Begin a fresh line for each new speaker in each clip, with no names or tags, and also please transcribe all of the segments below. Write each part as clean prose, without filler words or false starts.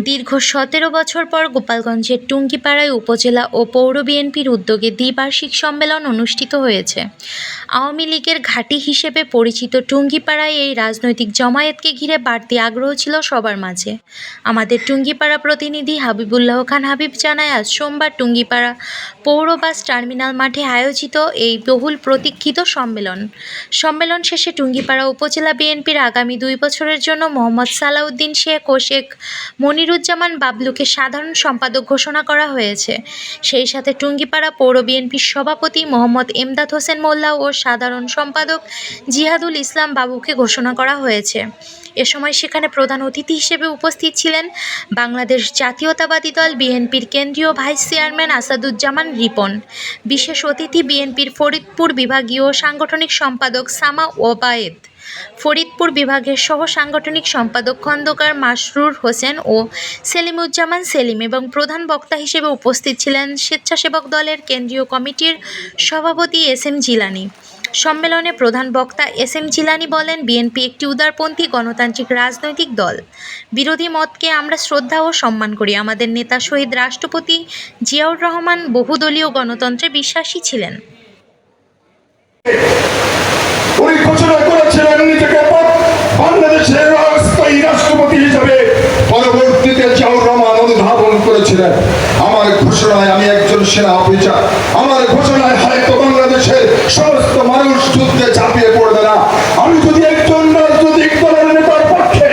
দীর্ঘ ১৭ বছর পর গোপালগঞ্জের টুঙ্গিপাড়ায় উপজেলা ও পৌর বিএনপির উদ্যোগে দ্বিবার্ষিক সম্মেলন অনুষ্ঠিত হয়েছে। আওয়ামী লীগের ঘাঁটি হিসেবে পরিচিত টুঙ্গিপাড়ায় এই রাজনৈতিক জমায়েতকে ঘিরে বাড়তি আগ্রহ ছিল সবার মাঝে। আমাদের টুঙ্গিপাড়া প্রতিনিধি হাবিবুল্লাহ খান হাবিব জানায়, আজ সোমবার টুঙ্গিপাড়া পৌর বাস টার্মিনাল মাঠে আয়োজিত এই বহুল প্রতীক্ষিত সম্মেলন শেষে টুঙ্গিপাড়া উপজেলা বিএনপির আগামী ২ বছরের জন্য মোহাম্মদ সালাউদ্দিন শেখ ও শেখ মনিরুজ্জামান বাবলুকে সাধারণ সম্পাদক ঘোষণা করা হয়েছে। সেই সাথে টুঙ্গিপাড়া পৌর বিএনপির সভাপতি মোহাম্মদ এমদাদ হোসেন মোল্লা ও সাধারণ সম্পাদক জিহাদুল ইসলাম বাবুকে ঘোষণা করা হয়েছে। এ সময় সেখানে প্রধান অতিথি হিসেবে উপস্থিত ছিলেন বাংলাদেশ জাতীয়তাবাদী দল বিএনপির কেন্দ্রীয় ভাইস চেয়ারম্যান আসাদুজ্জামান রিপন। বিশেষ অতিথি বিএনপির ফরিদপুর বিভাগীয় সাংগঠনিক সম্পাদক সামা ওবায়েদ, ফরিদপুর বিভাগের সহ সাংগঠনিক সম্পাদক খন্দকার মাসরুর হোসেন ও সেলিমুজ্জামান সেলিম এবং প্রধান বক্তা হিসেবে উপস্থিত ছিলেন স্বেচ্ছাসেবক দলের কেন্দ্রীয় কমিটির সভাপতি এস.এম. জিলানী। সম্মেলনে প্রধান বক্তা এস.এম. জিলানী বলেন, বিএনপি একটি উদারপন্থী গণতান্ত্রিক রাজনৈতিক দল। বিরোধী মতকে আমরা শ্রদ্ধা ও সম্মান করি। আমাদের নেতা শহীদ রাষ্ট্রপতি জিয়াউর রহমান বহুদলীয় গণতন্ত্রে বিশ্বাসী ছিলেন।
উনি ঘোষণা করেছিলেন নিজেকে বাংলাদেশের অস্থায়ী রাষ্ট্রপতি হিসেবে, পরবর্তীতে জিয়াউর রহমান অনুধাবন করেছিলেন। আমার ঘোষণায় আমি একজন সেনা অফিসার, আমার ঘোষণায় হয়তো বাংলাদেশের সমস্ত মানুষ যুদ্ধে ঝাঁপিয়ে পড়বে না। আমি যদি একজন রাজনৈতিক দলের নেতার পক্ষে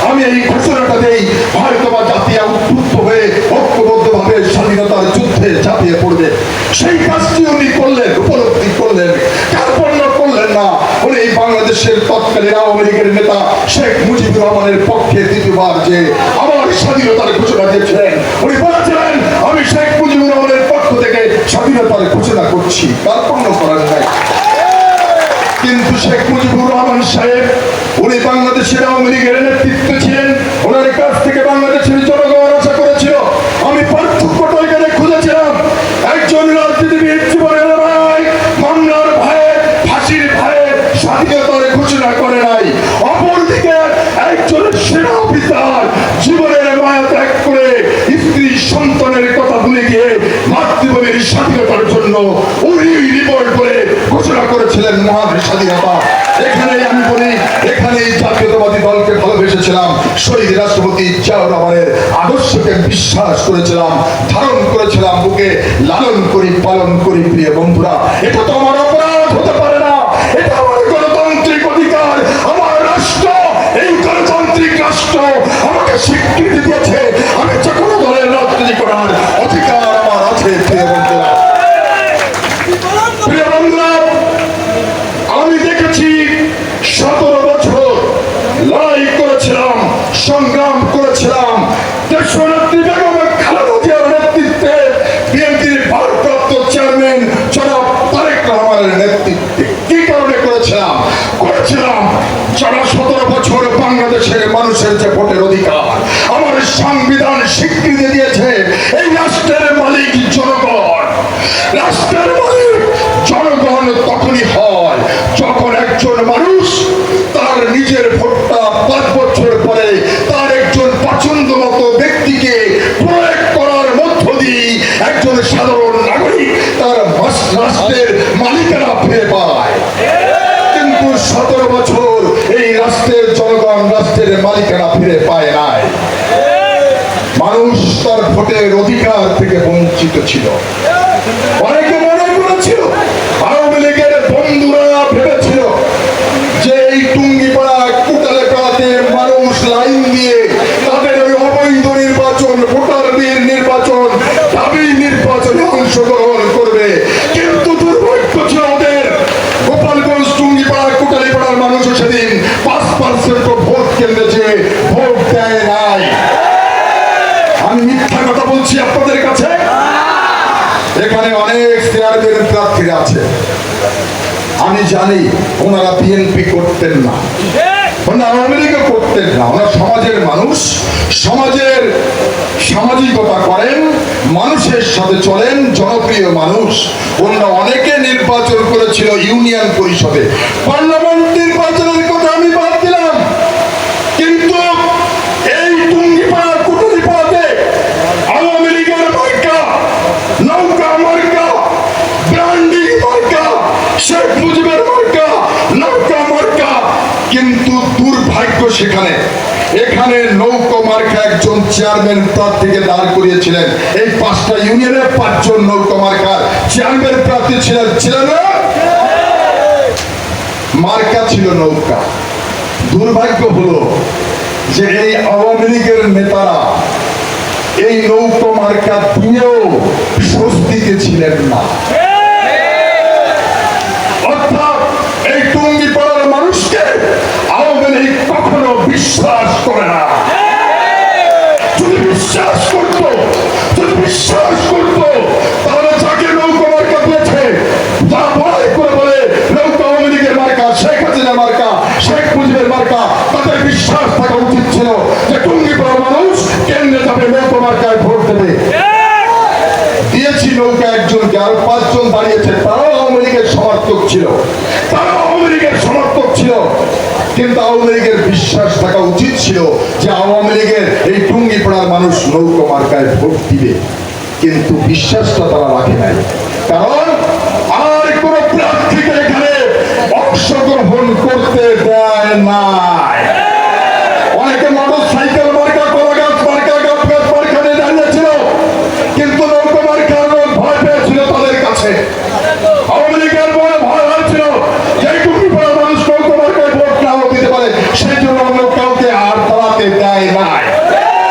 আমি এই ঘোষণাটা দেই, হয়তো বা জাতীয় উদ্বুদ্ধ হয়ে ঐক্যবদ্ধভাবে স্বাধীনতার যুদ্ধে ঝাঁপিয়ে পড়বে। সেই কাজটি উনি করলেন, উপলব্ধি করলেন, কার্পণ্য করলেন না। উনি বাংলাদেশের তৎকালীন আওয়ামী লীগের নেতা শেখ মুজিবুর রহমানের পক্ষে দ্বিতীয়বার যে আবার স্বাধীনতার ঘোষণা দিয়েছিলেন, উনি বলেছিলেন আমি শেখ মুজিবুর রহমানের পক্ষ থেকে স্বাধীনতার ঘোষণা করছি, কার্পণ্য করেন নাই। কিন্তু শেখ মুজিবুর রহমান সাহেব উনি বাংলাদেশের আওয়ামী লীগের নেতৃত্বে ছিলেন, ওনার কাছ থেকে বাংলাদেশের জনগণ আশা করেছিল। আমি পার্থক্যটা এখানে খুঁজেছিলাম, একজন রাজনীতিবিদ জীবনের ভাই, মামলার ভাই, ফাঁসির ভাই স্বাধীনতার ঘোষণা করে নাই। অপরদিকে একজন সেনা অফিসার জীবনের মায়া ত্যাগ করে স্ত্রী সন্তানের কথা ভুলে গিয়ে মাতৃভূমির স্বাধীনতার জন্য উনি রিভোল্ট করে ঘোষণা করেছিলেন মহান স্বাধীনতা। এখানেই আমি বলি, এখানেই জাতীয়তাবাদী দলকে ভালোবেসেছিলাম, শহীদ রাষ্ট্রপতি জিয়াউর রহমানের আদর্শকে বিশ্বাস করেছিলাম, ধারণ করেছিলাম বুকে, লালন করি পালন করি। প্রিয় বন্ধুরা, এটা তো আমার অপরাধ হতে পারে না, এটা আমার গণতান্ত্রিক অধিকার। আমার রাষ্ট্র, এই গণতান্ত্রিক রাষ্ট্র আমাকে স্বীকৃতি দিয়েছে, আমি যে কোনো দলের রাজনীতি করার অধিকার আমার আছে। প্রিয় বন্ধুরা, প্রিয় বন্ধুরা, আমি দেখেছি 17 বছর লড়াই করেছিলাম, সংগ্রাম করেছিলাম দেশনেত্রী বেগম খালেদা জিয়ার নেতৃত্বে, বিএনপির ভারপ্রাপ্ত চেয়ারম্যান জনাব তারেক রহমানের নেতৃত্বে। কি কারণে করেছিলাম? যারা 17 বছর বাংলাদেশের মানুষের যে ভোটের অধিকার আমার সংবিধান স্বীকৃতি দিয়েছে, এই রাষ্ট্রের মালিক জনগণ। রাষ্ট্রের মালিক জনগণ তখনই হয় যখন একজন মানুষ তার নিজের ভোটটা 5 বছর পরে তার একজন পছন্দ মতো ব্যক্তিকে প্রয়োগ করার মধ্য দিয়ে একজন সাধারণ নাগরিক তার রাষ্ট্রের মালিকানা ফিরে পায়। কিন্তু 17 বছর এই রাষ্ট্রের জনগণ রাষ্ট্রের মালিকানা ফিরে পায় নাই। মানুষ তার ভোটের অধিকার থেকে বঞ্চিত ছিল। অনেকে মনে করেছিল, আওয়ামী লীগের বন্ধুরা ভেবেছিল যে এই টুঙ্গিপাড়া কোটালেপাড়াতে মানুষ লাইন দিয়ে তাদের ওই অবৈধ নির্বাচন, ভোটারদের নির্বাচন, দাবি নির্বাচনে অংশগ্রহণ করবে। কিন্তু দুর্ভাগ্য ছিল ওদের, গোপালগঞ্জ টুঙ্গিপাড়া কোটালেপাড়ার মানুষও সেদিন 5% ভোট কেন্দ্রে যে ভোট দেয় নাই। আমি মিথ্যা কথা বলছি আপনাদের কাছে? এখানে অনেক চেয়ারম্যান প্রার্থীরা আছে, আমি জানি ওনারা বিএনপি করতেন না, ওনারা আওয়ামী লীগও করতেন না। ওনারা সমাজের মানুষ, সমাজের সামাজিকতা করেন, মানুষের সাথে চলেন, জনপ্রিয় মানুষ। ওনারা অনেকে নির্বাচন করেছিল ইউনিয়ন পরিষদে, পার্লামেন্ট নির্বাচনের কথা আমি বাদ দিলাম। কিন্তু এই টুঙ্গিপাড়া কুটুলিপাড়া মার্কা একজন চেয়ারম্যান প্রার্থীকে দাঁড় করিয়েছিলেন। এই 5টা ইউনিয়নের 5 জন নৌকা মার্কার চেয়ারম্যান প্রার্থী ছিলেন না? মার্কা ছিল নৌকা। দুর্ভাগ্য হলো যে এই আওয়ামী লীগের নেতারা এই নৌকা মার্কা দিয়েও স্বস্তিতে ছিলেন না। অর্থাৎ এই টুঙ্গিপাড়ার মানুষকে আওয়ামী লীগ কখনো বিশ্বাস করে না। যদি বিশ্বাস করতো তাহলে যাকে নৌকা মার্কা দিয়েছে, যা ভয় করে বলে নৌকা আওয়ামী লীগের মার্কা, শেখ হাসিনা মার্কা, শেখ মুজিবের মার্কা, তাদের বিশ্বাস থাকা উচিত ছিল যে টুঙ্গিপাড়ার মানুষ কেন্দ্রে যাবে, নৌকা মার্কায় ভোট দেবে। দিয়েছি নৌকা একজনকে, আর 5 জন দাঁড়িয়েছে, তারাও আওয়ামী লীগের সমর্থক ছিল। কিন্তু আওয়ামী লীগের বিশ্বাস থাকা উচিত ছিল যে আওয়ামী লীগের এই টুঙ্গিপাড়ার মানুষ নৌকা মার্কায় ভোট দিবে, কিন্তু বিশ্বাসটা তারা রাখে নাই। কারণ আর কোন প্রার্থীকে এখানে অংশগ্রহণ করতে দেয় নাই। অনেকে মোটর সাইকেল মার্কা, কলা গাছ মার্কা, গাছ মার্কা নিয়ে দাঁড়িয়েছিল, কিন্তু নৌকা মার্কার লোক ভয় পেয়েছিল তাদের কাছে। আওয়ামী লীগের বড় ভয় হয়েছিল যে টুঙ্গিপাড়ার মানুষ নৌকা মার্কায় ভোট নাও দিতে পারে, সেই জন্য অন্য কাউকে আর দাঁড়াতে দেয় নাই।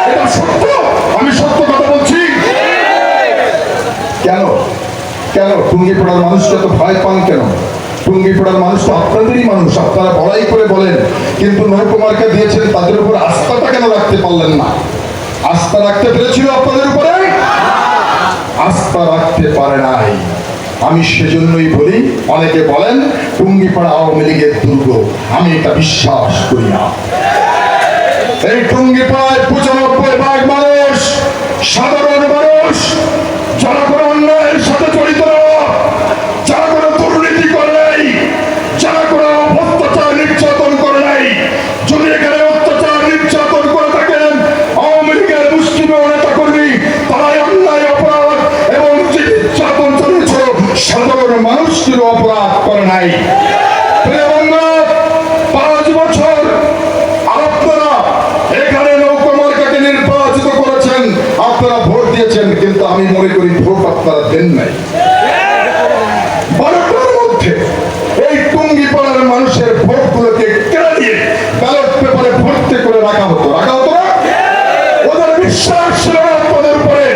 এটা সত্য, আমি সত্য কথা বলছি। কেন টুঙ্গিপাড়ার মানুষকে তো ভয় পান কেন? টুঙ্গিপাড়ার মানুষ তো আপনাদেরই মানুষ, আপনারা বড়াই করে বলেন, কিন্তু নৌকা মার্কা দিয়েছেন, তাদের উপর আস্থাটা কেন রাখতে পারলেন না? আস্থা রাখতে পেরেছিল আপনাদের উপরে? আস্থা রাখতে পারে নাই। আমি সেজন্যই বলি, অনেকে বলেন টুঙ্গিপাড়া আওয়ামী লীগের দুর্গ, আমি এটা বিশ্বাস করি না। এই টুঙ্গিপাড়ায় 95% মানুষ সাধারণ মানুষ, যারা কোনো অন্যায়ের সাথে জড়িত না, যারা কোনো দুর্নীতি করে নাই, যারা কোনো অত্যাচার নির্যাতন করে নাই। যদি এখানে অত্যাচার নির্যাতন করে থাকেন আওয়ামী লীগের মুসলিম নেতা কর্মী, তারাই অন্যায় অপরাধ এবং যে নির্যাতন চলেছে সাধারণ মানুষের অপরাধ করে নাই। 5 বছর আপনারা এখানে নৌকা মার্কাকে নির্বাচিত করেছেন, আপনারা ভোট দিয়েছেন, কিন্তু আমি মনে করি ভোট আপনারা দেন নাই। 12টার মধ্যে এই টুঙ্গিপাড়ার মানুষের ভোটগুলোকে কেড়ে দিয়ে ব্যালট পেপারে ভর্তি করে রাখা হতো না? ওদের বিশ্বাস ছিল আপনাদের উপরে